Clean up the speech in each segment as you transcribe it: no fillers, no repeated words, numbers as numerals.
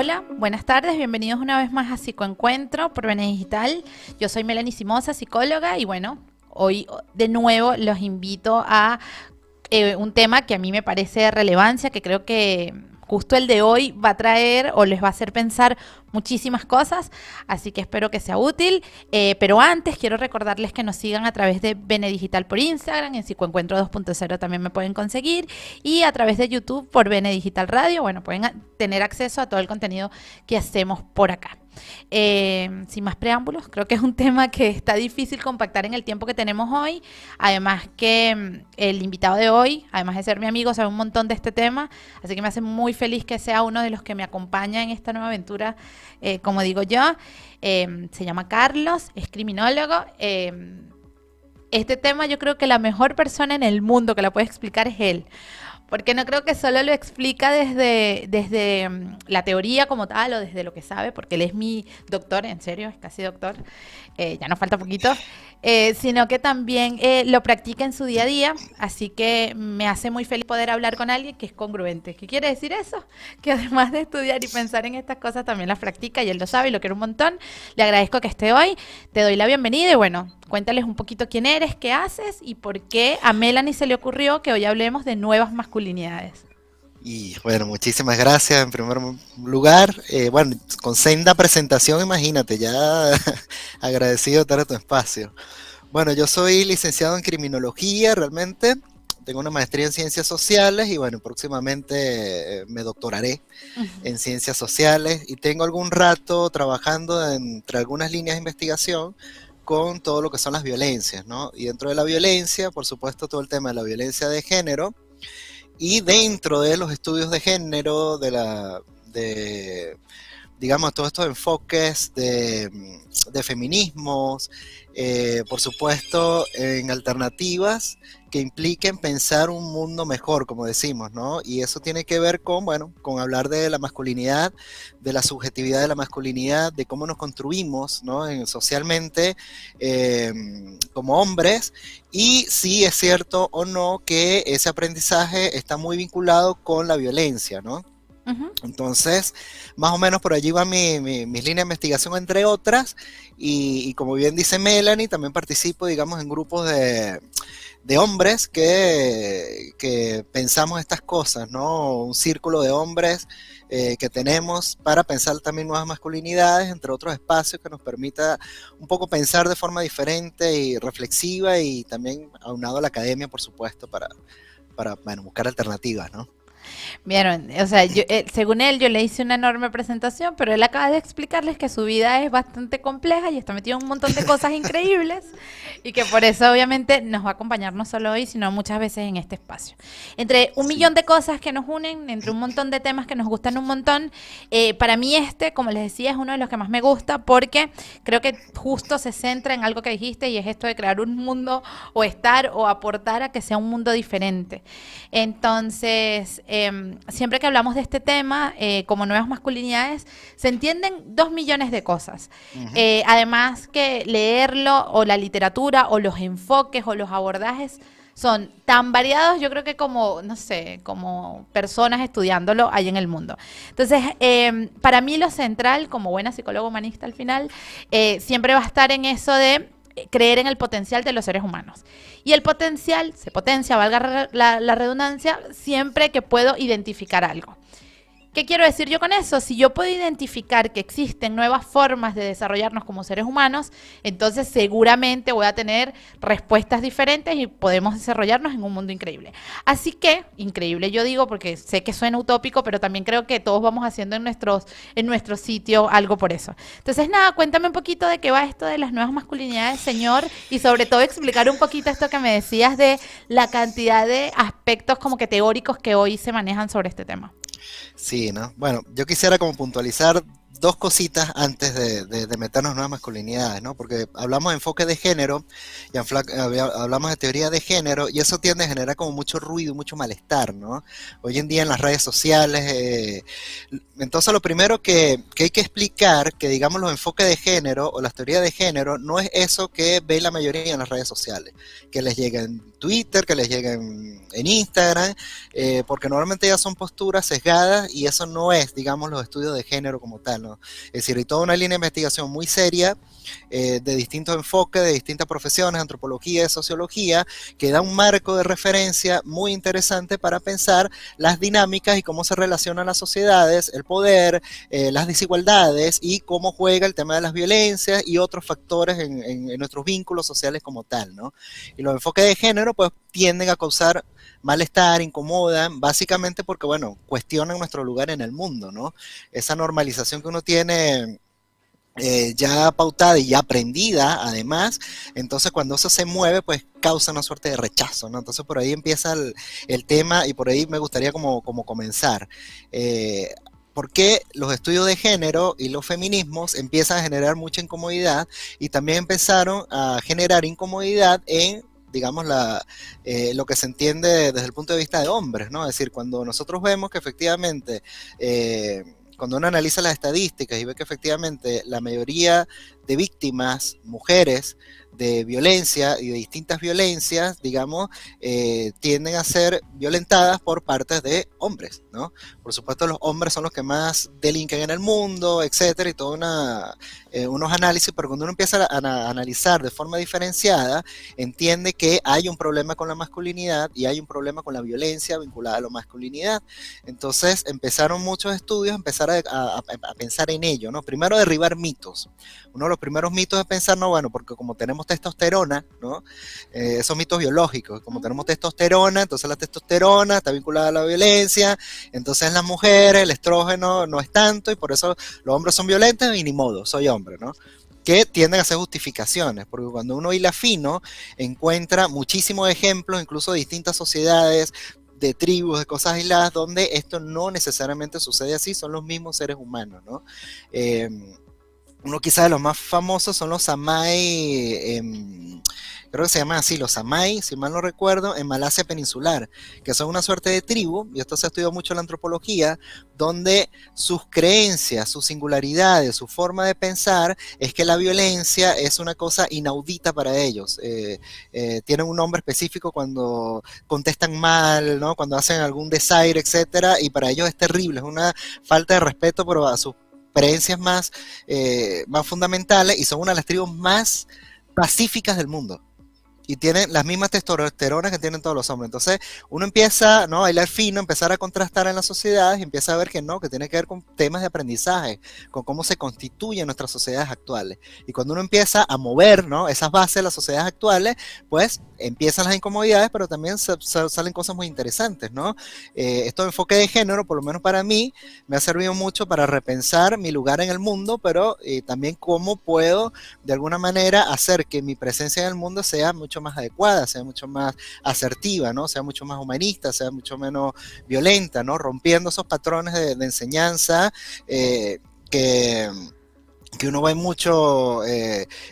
Hola, buenas tardes, bienvenidos una vez más a Psicoencuentro por Bene Digital. Yo soy Melanie Simosa, psicóloga, y bueno, hoy de nuevo los invito a un tema que a mí me parece de relevancia, que creo que justo el de hoy va a traer o les va a hacer pensar muchísimas cosas, así que espero que sea útil. Pero antes quiero recordarles que nos sigan a través de Bene Digital por Instagram, en Psicoencuentro 2.0 también me pueden conseguir, y a través de YouTube por Bene Digital Radio. Bueno, pueden tener acceso a todo el contenido que hacemos por acá. Sin más preámbulos, creo que es un tema que está difícil compactar en el tiempo que tenemos hoy. Además que el invitado de hoy, además de ser mi amigo, sabe un montón de este tema, así que me hace muy feliz que sea uno de los que me acompaña en esta nueva aventura, como digo yo. Se llama Carlos, es criminólogo. Este tema yo creo que la mejor persona en el mundo que la puede explicar es él. Porque no creo que solo lo explica desde la teoría como tal o desde lo que sabe, porque él es mi doctor, en serio, es casi doctor, ya nos falta poquito, sino que también lo practica en su día a día, así que me hace muy feliz poder hablar con alguien que es congruente. ¿Qué quiere decir eso? Que además de estudiar y pensar en estas cosas, también las practica y él lo sabe y lo quiero un montón. Le agradezco que esté hoy, te doy la bienvenida y bueno, cuéntales un poquito quién eres, qué haces y por qué a Melanie se le ocurrió que hoy hablemos de nuevas masculinidades. Y bueno, muchísimas gracias en primer lugar. Bueno, con senda presentación, imagínate, ya agradecido de estar a tu espacio. Bueno, yo soy licenciado en criminología, realmente. Tengo una maestría en ciencias sociales y bueno, próximamente me doctoraré Ujú. en ciencias sociales y tengo algún rato trabajando entre algunas líneas de investigación con todo lo que son las violencias, ¿no? Y dentro de la violencia, por supuesto, todo el tema de la violencia de género. Y dentro de los estudios de género, digamos, todos estos enfoques de feminismos, por supuesto, en alternativas que impliquen pensar un mundo mejor, como decimos, ¿no? Y eso tiene que ver con, bueno, con hablar de la masculinidad, de la subjetividad de la masculinidad, de cómo nos construimos, ¿no? Socialmente, eh, como hombres, y si es cierto o no que ese aprendizaje está muy vinculado con la violencia, ¿no? Ujú. Entonces, más o menos por allí va mis líneas de investigación, entre otras, y como bien dice Melanie, también participo, digamos, en grupos de hombres que pensamos estas cosas, ¿no? Un círculo de hombres que tenemos para pensar también nuevas masculinidades, entre otros espacios que nos permita un poco pensar de forma diferente y reflexiva y también aunado a la academia, por supuesto, para bueno, buscar alternativas, ¿no? Vieron, o sea, según él yo le hice una enorme presentación, pero él acaba de explicarles que su vida es bastante compleja y está metido en un montón de cosas increíbles y que por eso obviamente nos va a acompañar no solo hoy, sino muchas veces en este espacio. Entre un Sí. millón de cosas que nos unen, entre un montón de temas que nos gustan un montón, para mí este, como les decía, es uno de los que más me gusta porque creo que justo se centra en algo que dijiste y es esto de crear un mundo o estar o aportar a que sea un mundo diferente. Entonces, siempre que hablamos de este tema, como nuevas masculinidades, se entienden 2 millones de cosas. Ujú. Además que leerlo o la literatura o los enfoques o los abordajes son tan variados, yo creo que como, no sé, como personas estudiándolo hay en el mundo. Entonces, para mí lo central, como buena psicóloga humanista al final, siempre va a estar en eso de creer en el potencial de los seres humanos. Y el potencial se potencia, valga la redundancia, siempre que puedo identificar algo. ¿Qué quiero decir yo con eso? Si yo puedo identificar que existen nuevas formas de desarrollarnos como seres humanos, entonces seguramente voy a tener respuestas diferentes y podemos desarrollarnos en un mundo increíble. Así que, increíble yo digo, porque sé que suena utópico, pero también creo que todos vamos haciendo en nuestro sitio algo por eso. Entonces, nada, cuéntame un poquito de qué va esto de las nuevas masculinidades, señor, y sobre todo explicar un poquito esto que me decías de la cantidad de aspectos como que teóricos que hoy se manejan sobre este tema. Sí, ¿no? Bueno, yo quisiera como puntualizar dos cositas antes de meternos en nuevas masculinidades, ¿no? Porque hablamos de enfoque de género y hablamos de teoría de género y eso tiende a generar como mucho ruido, mucho malestar, ¿no? Hoy en día en las redes sociales, entonces lo primero que hay que explicar, que digamos los enfoques de género o las teorías de género, no es eso que ve la mayoría en las redes sociales, que les llega en Twitter, que les llega en Instagram, porque normalmente ya son posturas sesgadas y eso no es, digamos, los estudios de género como tal, ¿no? Es decir, hay toda una línea de investigación muy seria de distintos enfoques, de distintas profesiones, antropología y sociología, que da un marco de referencia muy interesante para pensar las dinámicas y cómo se relacionan las sociedades, el poder, las desigualdades y cómo juega el tema de las violencias y otros factores en nuestros vínculos sociales como tal, ¿no? Y los enfoques de género pues tienden a causar malestar, incomodan, básicamente porque, bueno, cuestionan nuestro lugar en el mundo, ¿no? Esa normalización que uno tiene ya pautada y ya aprendida, además, entonces cuando eso se mueve, pues causa una suerte de rechazo, ¿no? Entonces por ahí empieza el tema y por ahí me gustaría como comenzar. ¿Por qué los estudios de género y los feminismos empiezan a generar mucha incomodidad y también empezaron a generar incomodidad en digamos, lo que se entiende desde el punto de vista de hombres, ¿no? Es decir, cuando nosotros vemos que efectivamente, cuando uno analiza las estadísticas y ve que efectivamente la mayoría de víctimas, mujeres, de violencia y de distintas violencias, digamos, tienden a ser violentadas por partes de hombres, ¿no? Por supuesto, los hombres son los que más delinquen en el mundo, etcétera, y todo unos análisis, pero cuando uno empieza a analizar de forma diferenciada, entiende que hay un problema con la masculinidad y hay un problema con la violencia vinculada a la masculinidad. Entonces, empezaron muchos estudios a empezar a pensar en ello, ¿no? Primero, derribar mitos. Uno de los primeros mitos es pensar, no, bueno, porque como tenemos testosterona, ¿no? Esos mitos biológicos, como tenemos testosterona, entonces la testosterona está vinculada a la violencia, entonces las mujeres, el estrógeno no es tanto y por eso los hombres son violentos y ni modo, soy hombre, ¿no? Que tienden a hacer justificaciones, porque cuando uno hila fino, encuentra muchísimos ejemplos, incluso de distintas sociedades, de tribus, de cosas aisladas, donde esto no necesariamente sucede así, son los mismos seres humanos, ¿no? Uno quizás de los más famosos son los Samay, creo que se llaman así, los Samay, si mal no recuerdo, en Malasia Peninsular, que son una suerte de tribu, y esto se ha estudiado mucho en la antropología, donde sus creencias, sus singularidades, su forma de pensar, es que la violencia es una cosa inaudita para ellos. Tienen un nombre específico cuando contestan mal, ¿no? Cuando hacen algún desaire, etcétera, y para ellos es terrible, es una falta de respeto pero a sus creencias más fundamentales y son una de las tribus más pacíficas del mundo y tienen las mismas testosteronas que tienen todos los hombres. Entonces uno empieza, ¿no?, a bailar fino, empezar a contrastar en las sociedades y empieza a ver que no, que tiene que ver con temas de aprendizaje, con cómo se constituyen nuestras sociedades actuales. Y cuando uno empieza a mover, ¿no?, esas bases de las sociedades actuales, pues empiezan las incomodidades, pero también salen cosas muy interesantes, ¿no? Esto de enfoque de género, por lo menos para mí, me ha servido mucho para repensar mi lugar en el mundo, pero también cómo puedo de alguna manera hacer que mi presencia en el mundo sea mucho más adecuada, sea mucho más asertiva, ¿no? Sea mucho más humanista, sea mucho menos violenta, ¿no? Rompiendo esos patrones de enseñanza que que uno ve mucho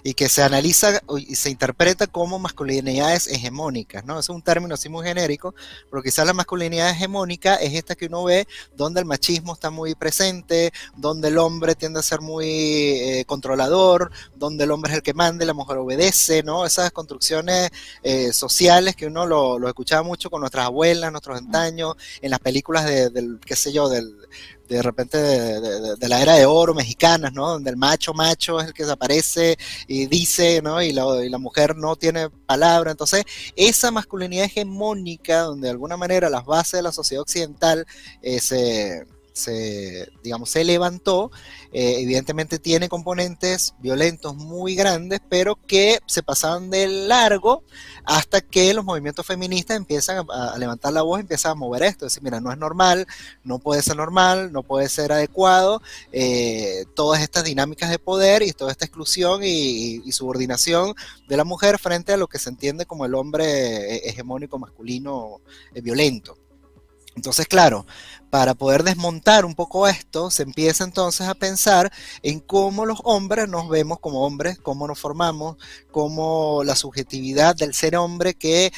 y que se analiza y se interpreta como masculinidades hegemónicas, ¿no? Es un término así muy genérico, pero quizás la masculinidad hegemónica es esta que uno ve donde el machismo está muy presente, donde el hombre tiende a ser muy controlador, donde el hombre es el que manda y la mujer obedece, ¿no? Esas construcciones sociales que uno lo escuchaba mucho con nuestras abuelas, nuestros antaños, en las películas del qué sé yo, de repente de la era de oro mexicanas, ¿no? Donde el macho es el que desaparece y dice, ¿no? Y la mujer no tiene palabra. Entonces, esa masculinidad hegemónica, donde de alguna manera las bases de la sociedad occidental digamos, se levantó, evidentemente tiene componentes violentos muy grandes, pero que se pasaban de largo hasta que los movimientos feministas empiezan a levantar la voz, empiezan a mover esto, decir, mira, no es normal, no puede ser normal, no puede ser adecuado, todas estas dinámicas de poder y toda esta exclusión y subordinación de la mujer frente a lo que se entiende como el hombre hegemónico masculino violento. Entonces, claro, para poder desmontar un poco esto, se empieza entonces a pensar en cómo los hombres nos vemos como hombres, cómo nos formamos, cómo la subjetividad del ser hombre que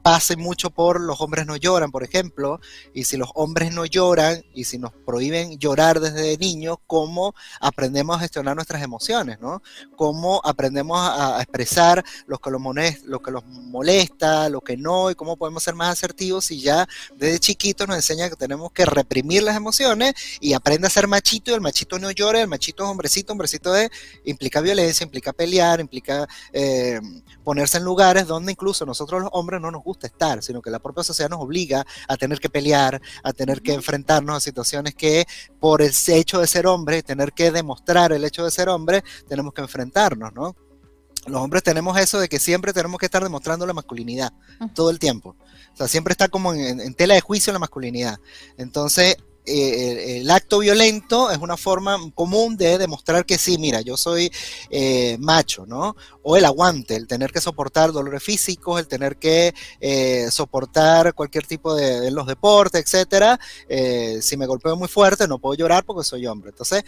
pase mucho por los hombres no lloran, por ejemplo, y si los hombres no lloran y si nos prohíben llorar desde niños, cómo aprendemos a gestionar nuestras emociones, ¿no? Cómo aprendemos a expresar lo que los molesta, lo que no, y cómo podemos ser más asertivos si ya desde chiquitos nos enseñan que tenemos que reprimir las emociones y aprende a ser machito, y el machito no llora, el machito es hombrecito, hombrecito es, implica violencia, implica pelear, implica ponerse en lugares donde incluso nosotros los hombres no nos gusta estar, sino que la propia sociedad nos obliga a tener que pelear, a tener que enfrentarnos a situaciones que por el hecho de ser hombre, tener que demostrar el hecho de ser hombre, tenemos que enfrentarnos, ¿no? Los hombres tenemos eso de que siempre tenemos que estar demostrando la masculinidad, todo el tiempo. O sea, siempre está como en tela de juicio la masculinidad. Entonces, el acto violento es una forma común de demostrar que sí, mira, yo soy macho, ¿no? O el aguante, el tener que soportar dolores físicos, el tener que soportar cualquier tipo de los deportes, etcétera. Si me golpeo muy fuerte, no puedo llorar porque soy hombre. Entonces,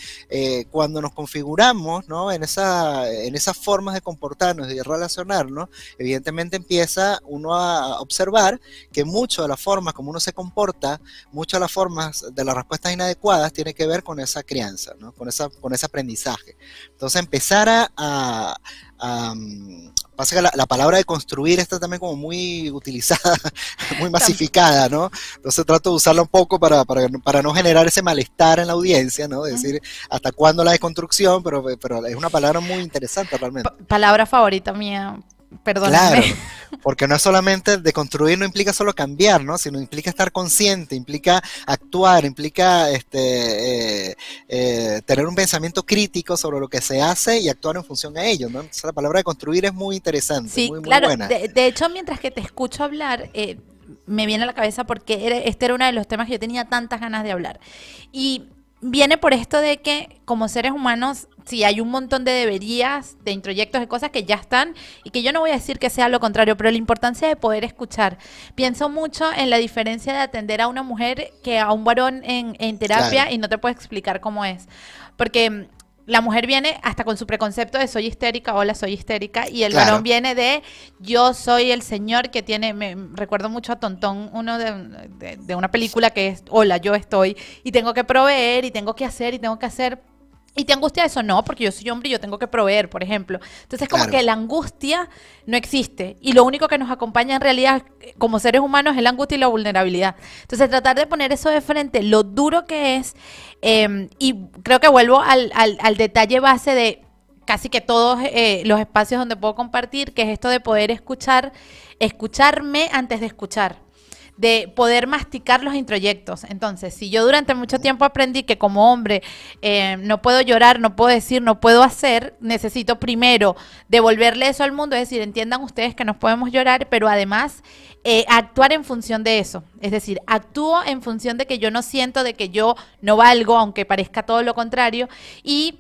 cuando nos configuramos, ¿no? en esas formas de comportarnos y de relacionarnos, evidentemente empieza uno a observar que mucho de las formas como uno se comporta, muchas de las formas de las respuestas inadecuadas tiene que ver con esa crianza, ¿no? con ese aprendizaje. Entonces empezar pasa que la palabra de construir está también como muy utilizada, muy masificada, ¿no? Entonces trato de usarla un poco para no generar ese malestar en la audiencia, ¿no? De decir, ¿hasta cuándo la deconstrucción? Pero es una palabra muy interesante realmente. Palabra favorita mía, perdóname. Claro, porque no es solamente de construir, no implica solo cambiar, ¿no? Sino implica estar consciente, implica actuar, implica tener un pensamiento crítico sobre lo que se hace y actuar en función a ello, ¿no? Entonces la palabra de construir es muy interesante, Sí, muy, muy claro. buena. De hecho, mientras que te escucho hablar, me viene a la cabeza porque este era uno de los temas que yo tenía tantas ganas de hablar. Y viene por esto de que como seres humanos, sí, hay un montón de deberías, de introyectos, de cosas que ya están y que yo no voy a decir que sea lo contrario, pero la importancia de poder escuchar. Pienso mucho en la diferencia de atender a una mujer que a un varón en Claro, terapia y no te puedo explicar cómo es. Porque la mujer viene hasta con su preconcepto de soy histérica, hola, soy histérica, y el varón claro, viene de yo soy el señor que tiene, me recuerdo mucho a Tontón, uno de una película que es hola, yo estoy, y tengo que proveer, y tengo que hacer, y tengo que hacer. ¿Y te angustia eso? No, porque yo soy hombre y yo tengo que proveer, por ejemplo. Entonces, como claro. que la angustia no existe. Y lo único que nos acompaña en realidad como seres humanos es la angustia y la vulnerabilidad. Entonces, tratar de poner eso de frente, lo duro que es, y creo que vuelvo al detalle base de casi que todos los espacios donde puedo compartir, que es esto de poder escuchar, escucharme antes de escuchar, de poder masticar los introyectos. Entonces, si yo durante mucho tiempo aprendí que como hombre no puedo llorar, no puedo decir, no puedo hacer, necesito primero devolverle eso al mundo, es decir, entiendan ustedes que nos podemos llorar, pero además actuar en función de eso. Es decir, actúo en función de que yo no siento, de que yo no valgo, aunque parezca todo lo contrario, y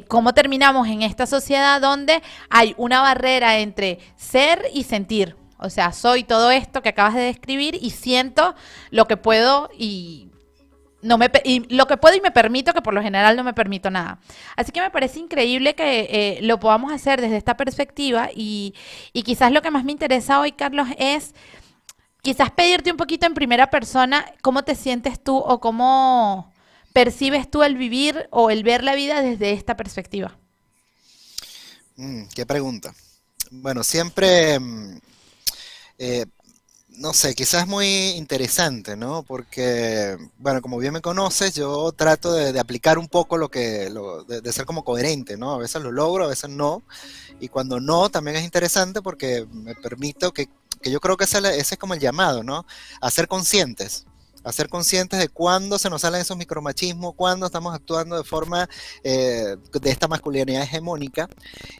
cómo terminamos en esta sociedad donde hay una barrera entre ser y sentir. O sea, soy todo esto que acabas de describir y siento lo que puedo y no me y lo que puedo y me permito, que por lo general no me permito nada. Así que me parece increíble que lo podamos hacer desde esta perspectiva y quizás lo que más me interesa hoy, Carlos, es quizás pedirte un poquito en primera persona cómo te sientes tú o cómo percibes tú el vivir o el ver la vida desde esta perspectiva. Qué pregunta. Bueno, siempre, eh, no sé, quizás es muy interesante, ¿no? Porque, bueno, como bien me conoces, yo trato de aplicar un poco de ser como coherente, ¿no? A veces lo logro, a veces no. Y cuando no, también es interesante porque me permito que yo creo que ese es como el llamado, ¿no? A ser conscientes de cuándo se nos salen esos micromachismos, cuándo estamos actuando de forma de esta masculinidad hegemónica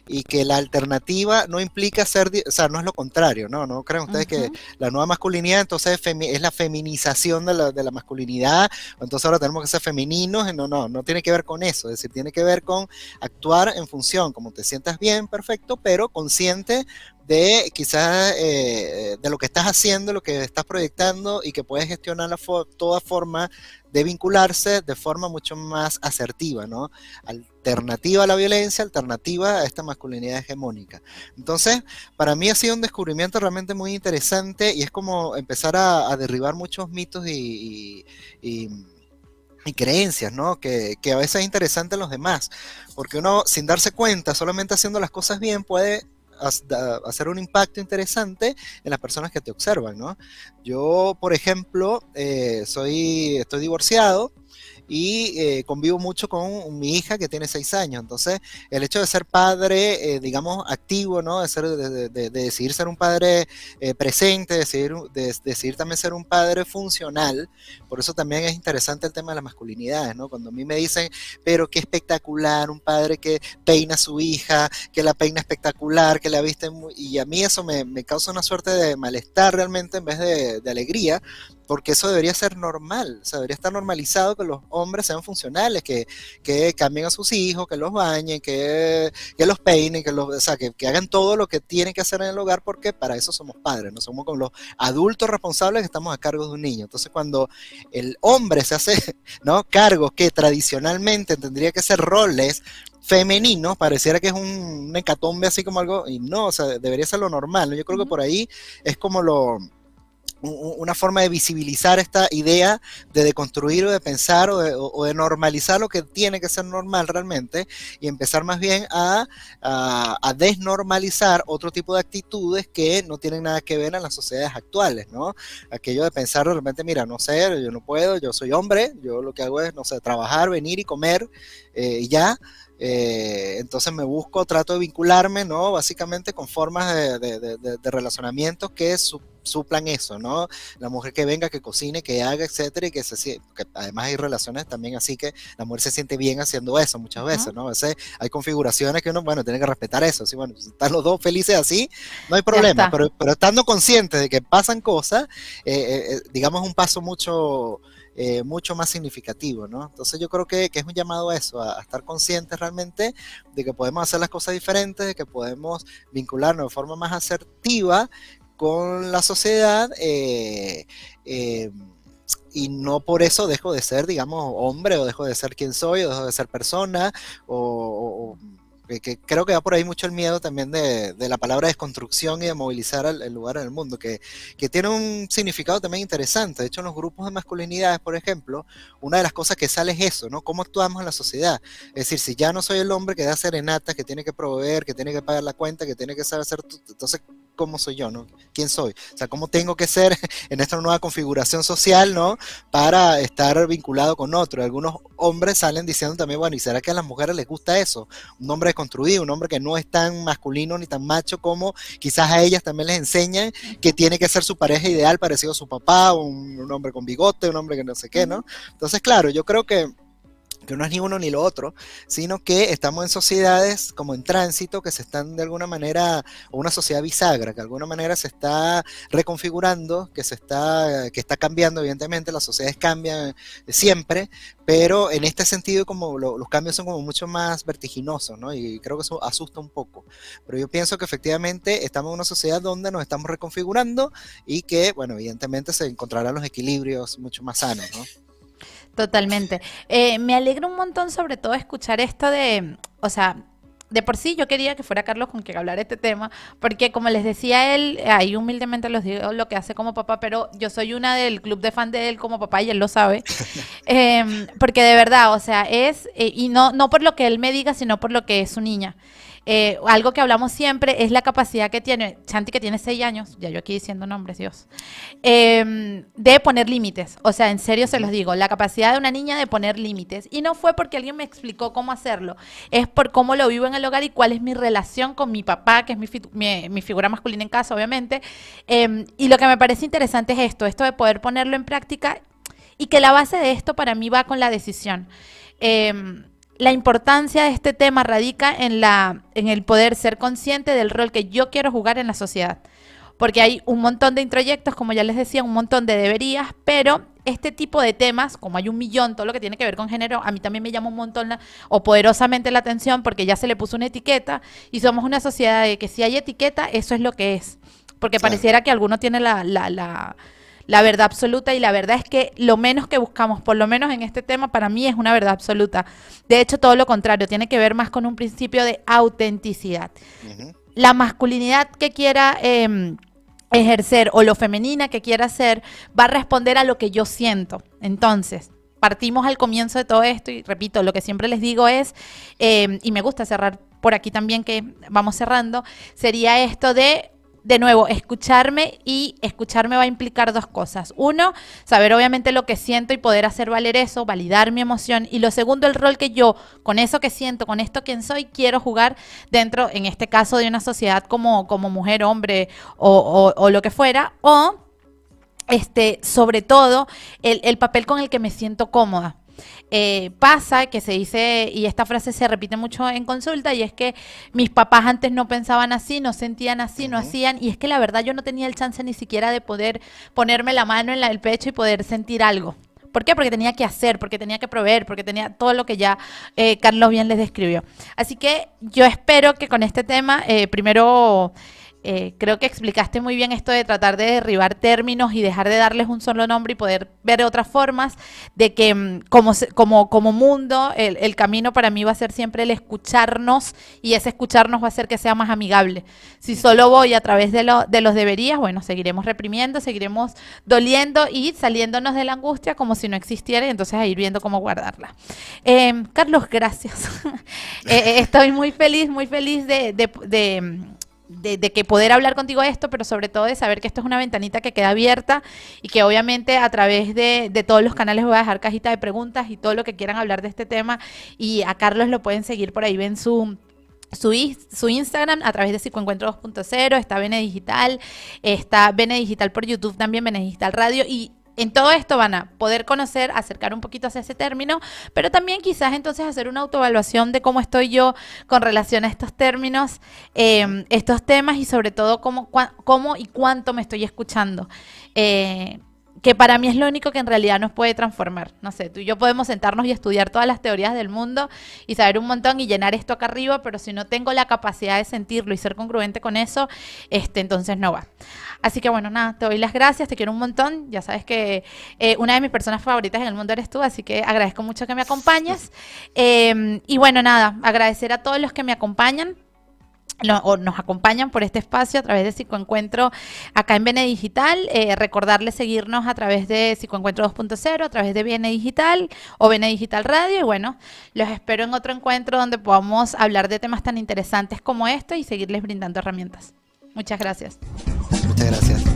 y que la alternativa no implica o sea, no es lo contrario, ¿no? ¿No creen ustedes que Ujú. la nueva masculinidad entonces es la feminización de la masculinidad? O entonces ahora tenemos que ser femeninos, no tiene que ver con eso, es decir, tiene que ver con actuar en función, como te sientas bien, perfecto, pero consciente de quizás de lo que estás haciendo, lo que estás proyectando y que puedes gestionar toda forma de vincularse de forma mucho más asertiva, ¿no? Alternativa a la violencia, alternativa a esta masculinidad hegemónica. Entonces, para mí ha sido un descubrimiento realmente muy interesante y es como empezar a derribar muchos mitos y creencias, ¿no? Que a veces es interesante en los demás, porque uno sin darse cuenta, solamente haciendo las cosas bien, puede hacer un impacto interesante en las personas que te observan, ¿no? Yo, por ejemplo, estoy divorciado y convivo mucho con mi hija que tiene 6 años. Entonces, el hecho de ser padre, digamos, activo, ¿no? De decidir ser un padre presente, decidir también ser un padre funcional. Por eso también es interesante el tema de las masculinidades, ¿no? Cuando a mí me dicen, pero qué espectacular, un padre que peina a su hija, que la peina espectacular, que la viste muy... Y a mí eso me causa una suerte de malestar realmente en vez de alegría, porque eso debería ser normal, o sea, debería estar normalizado que los hombres sean funcionales, que cambien a sus hijos, que los bañen, que los peinen, o sea, que hagan todo lo que tienen que hacer en el hogar, porque para eso somos padres, no somos como los adultos responsables que estamos a cargo de un niño. Entonces, cuando el hombre se hace, ¿no?, cargos que tradicionalmente tendría que ser roles femeninos, pareciera que es un hecatombe así como algo, y no, o sea, debería ser lo normal, ¿no? Yo creo que por ahí es como una forma de visibilizar esta idea de deconstruir o de pensar o de normalizar lo que tiene que ser normal realmente y empezar más bien a desnormalizar otro tipo de actitudes que no tienen nada que ver en las sociedades actuales, ¿no? Aquello de pensar de repente, mira, no sé, yo no puedo, yo soy hombre, yo lo que hago es, no sé, trabajar, venir y comer y ya. Entonces trato de vincularme, ¿no? Básicamente con formas de relacionamientos que suplan eso, ¿no? La mujer que venga, que cocine, que haga, etcétera, y que además hay relaciones también así que la mujer se siente bien haciendo eso muchas veces, ¿no? A veces hay configuraciones que uno, bueno, tiene que respetar eso, ¿sí? Bueno, si están los dos felices así, no hay Ya problema, está. pero estando conscientes de que pasan cosas, digamos, un paso mucho más significativo, ¿no? Entonces yo creo que es un llamado a eso, a estar conscientes realmente de que podemos hacer las cosas diferentes, de que podemos vincularnos de forma más asertiva con la sociedad y no por eso dejo de ser, digamos, hombre o dejo de ser quien soy o dejo de ser persona o que creo que va por ahí mucho el miedo también de la palabra desconstrucción y de movilizar el lugar en el mundo, que tiene un significado también interesante. De hecho, en los grupos de masculinidades, por ejemplo, una de las cosas que sale es eso, ¿no? Cómo actuamos en la sociedad. Es decir, si ya no soy el hombre que da serenatas, que tiene que proveer, que tiene que pagar la cuenta, que tiene que saber hacer, entonces, ¿cómo soy yo, no? ¿Quién soy? O sea, ¿cómo tengo que ser en esta nueva configuración social, ¿no? Para estar vinculado con otro. Algunos hombres salen diciendo también, bueno, ¿y será que a las mujeres les gusta eso? Un hombre desconstruido, un hombre que no es tan masculino ni tan macho como quizás a ellas también les enseñan que tiene que ser su pareja ideal parecido a su papá, un hombre con bigote, un hombre que no sé qué, ¿no? Entonces, claro, yo creo que no es ni uno ni lo otro, sino que estamos en sociedades como en tránsito que se están de alguna manera, o una sociedad bisagra, que de alguna manera se está reconfigurando, que está cambiando, evidentemente, las sociedades cambian siempre, pero en este sentido como los cambios son como mucho más vertiginosos, ¿no? Y creo que eso asusta un poco. Pero yo pienso que efectivamente estamos en una sociedad donde nos estamos reconfigurando y que, bueno, evidentemente se encontrarán los equilibrios mucho más sanos, ¿no? Totalmente. Me alegra un montón sobre todo escuchar esto de, o sea, de por sí yo quería que fuera Carlos con quien hablar este tema, porque como les decía él, ahí humildemente los digo lo que hace como papá, pero yo soy una del club de fan de él como papá y él lo sabe. Porque de verdad, o sea, y no por lo que él me diga, sino por lo que es su niña. Algo que hablamos siempre es la capacidad que tiene Chanti, que tiene 6 años, ya yo aquí diciendo nombres, Dios, de poner límites. O sea, en serio se los digo, la capacidad de una niña de poner límites. Y no fue porque alguien me explicó cómo hacerlo, es por cómo lo vivo en el hogar y cuál es mi relación con mi papá, que es mi figura masculina en casa, obviamente. Y lo que me parece interesante es esto de poder ponerlo en práctica y que la base de esto para mí va con la decisión. La importancia de este tema radica en el poder ser consciente del rol que yo quiero jugar en la sociedad. Porque hay un montón de introyectos, como ya les decía, un montón de deberías, pero este tipo de temas, como hay un millón, todo lo que tiene que ver con género, a mí también me llama un montón o poderosamente la atención porque ya se le puso una etiqueta y somos una sociedad de que si hay etiqueta, eso es lo que es. Porque Claro. pareciera que alguno tiene la verdad absoluta y la verdad es que lo menos que buscamos, por lo menos en este tema, para mí es una verdad absoluta. De hecho, todo lo contrario, tiene que ver más con un principio de autenticidad. Ujú. La masculinidad que quiera ejercer o lo femenina que quiera hacer va a responder a lo que yo siento. Entonces, partimos al comienzo de todo esto y repito, lo que siempre les digo es, y me gusta cerrar por aquí también que vamos cerrando, sería esto de nuevo, escucharme y escucharme va a implicar dos cosas. Uno, saber obviamente lo que siento y poder hacer valer eso, validar mi emoción. Y lo segundo, el rol que yo, con eso que siento, con esto quien soy, quiero jugar dentro, en este caso, de una sociedad como mujer, hombre o lo que fuera. O sobre todo el papel con el que me siento cómoda. Pasa que se dice, y esta frase se repite mucho en consulta, y es que mis papás antes no pensaban así, no sentían así, no Ujú. hacían, y es que la verdad yo no tenía el chance ni siquiera de poder ponerme la mano en el pecho y poder sentir algo. ¿Por qué? Porque tenía que hacer, porque tenía que proveer, porque tenía todo lo que ya Carlos bien les describió. Así que yo espero que con este tema, primero creo que explicaste muy bien esto de tratar de derribar términos y dejar de darles un solo nombre y poder ver otras formas de que como mundo el camino para mí va a ser siempre el escucharnos y ese escucharnos va a hacer que sea más amigable. Si Ujú. solo voy a través de los deberías, bueno, seguiremos reprimiendo, seguiremos doliendo y saliéndonos de la angustia como si no existiera y entonces a ir viendo cómo guardarla. Carlos, gracias. Estoy muy feliz de que poder hablar contigo esto, pero sobre todo de saber que esto es una ventanita que queda abierta y que obviamente a través de todos los canales voy a dejar cajita de preguntas y todo lo que quieran hablar de este tema y a Carlos lo pueden seguir por ahí, ven su Instagram a través de Psicoencuentro 2.0, está Bene Digital, está Bene Digital por YouTube también, Bene Digital Radio y en todo esto van a poder conocer, acercar un poquito hacia ese término, pero también quizás entonces hacer una autoevaluación de cómo estoy yo con relación a estos términos, Ujú. estos temas y sobre todo cómo y cuánto me estoy escuchando. Que para mí es lo único que en realidad nos puede transformar. No sé, tú y yo podemos sentarnos y estudiar todas las teorías del mundo y saber un montón y llenar esto acá arriba, pero si no tengo la capacidad de sentirlo y ser congruente con eso, entonces no va. Así que bueno, nada, te doy las gracias, te quiero un montón. Ya sabes que una de mis personas favoritas en el mundo eres tú, así que agradezco mucho que me acompañes. Y bueno, nada, agradecer a todos los que me acompañan o nos acompañan por este espacio a través de Psicoencuentro acá en Bene Digital. Recordarles seguirnos a través de Psicoencuentro 2.0, a través de Bene Digital o Bene Digital Radio. Y bueno, los espero en otro encuentro donde podamos hablar de temas tan interesantes como este y seguirles brindando herramientas. Muchas gracias. Muchas gracias.